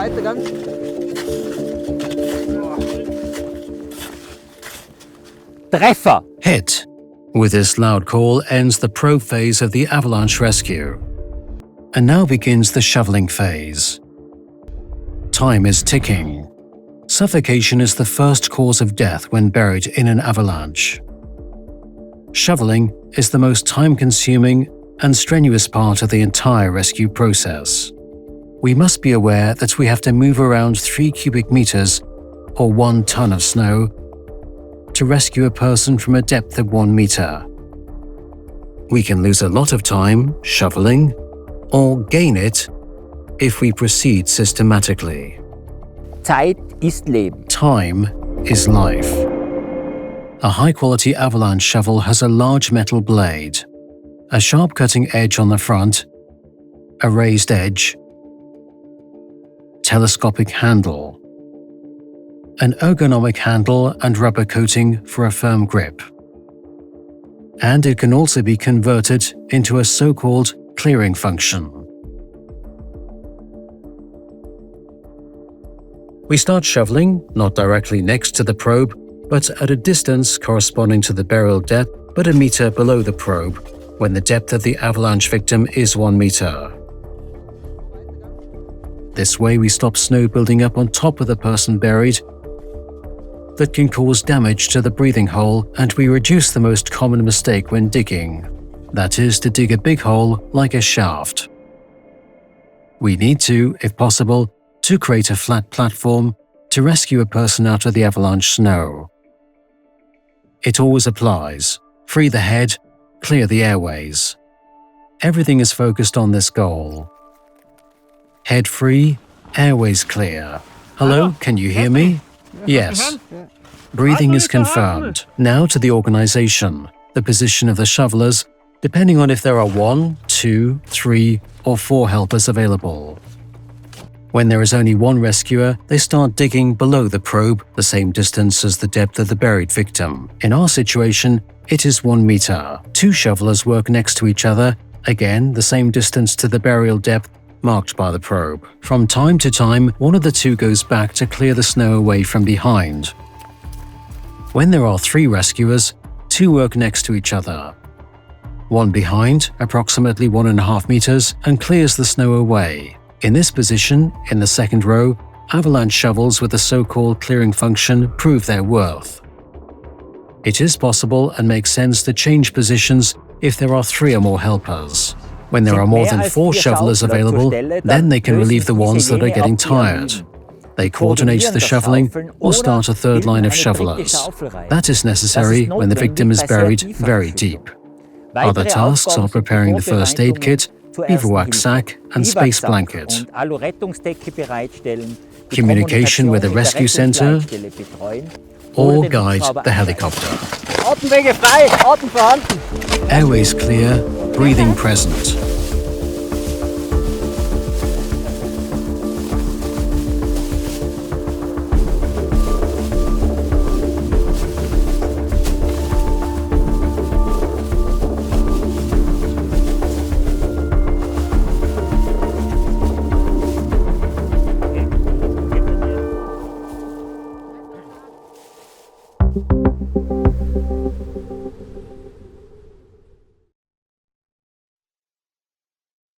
Weiter ganz. Treffer! Hit. With this loud call ends the probe phase of the avalanche rescue. And now begins the shoveling phase. Time is ticking. Suffocation is the first cause of death when buried in an avalanche. Shoveling is the most time-consuming and strenuous part of the entire rescue process. We must be aware that we have to move around 3 cubic meters, or 1 ton of snow, to rescue a person from a depth of 1 meter. We can lose a lot of time shoveling, or gain it if we proceed systematically. Zeit ist Leben. Time is life. A high-quality avalanche shovel has a large metal blade, a sharp cutting edge on the front, a raised edge, telescopic handle, an ergonomic handle and rubber coating for a firm grip. And it can also be converted into a so-called clearing function. We start shoveling, not directly next to the probe, but at a distance corresponding to the burial depth but a meter below the probe, when the depth of the avalanche victim is 1 meter. This way we stop snow building up on top of the person buried that can cause damage to the breathing hole, and we reduce the most common mistake when digging, that is to dig a big hole like a shaft. We need to, if possible, to create a flat platform to rescue a person out of the avalanche snow. It always applies. Free the head, clear the airways. Everything is focused on this goal. Head free, airways clear. Hello, can you hear me? Yes. Breathing is confirmed. Now to the organization, the position of the shovelers, depending on if there are 1, 2, 3, or 4 helpers available. When there is only 1 rescuer, they start digging below the probe, the same distance as the depth of the buried victim. In our situation, it is 1 meter. 2 shovelers work next to each other, again the same distance to the burial depth marked by the probe. From time to time, one of the 2 goes back to clear the snow away from behind. When there are 3 rescuers, 2 work next to each other. 1 behind, approximately 1.5 meters, and clears the snow away. In this position, in the second row, avalanche shovels with the so-called clearing function prove their worth. It is possible and makes sense to change positions if there are 3 or more helpers. When there are more than 4 shovelers available, then they can relieve the ones that are getting tired. They coordinate the shoveling or start a 3rd line of shovelers. That is necessary when the victim is buried very deep. Other tasks are preparing the first aid kit, bivouac sack and space blanket, communication with the rescue center, or guide the helicopter. Atemwege frei, Atem vorhanden. Airways clear, breathing present.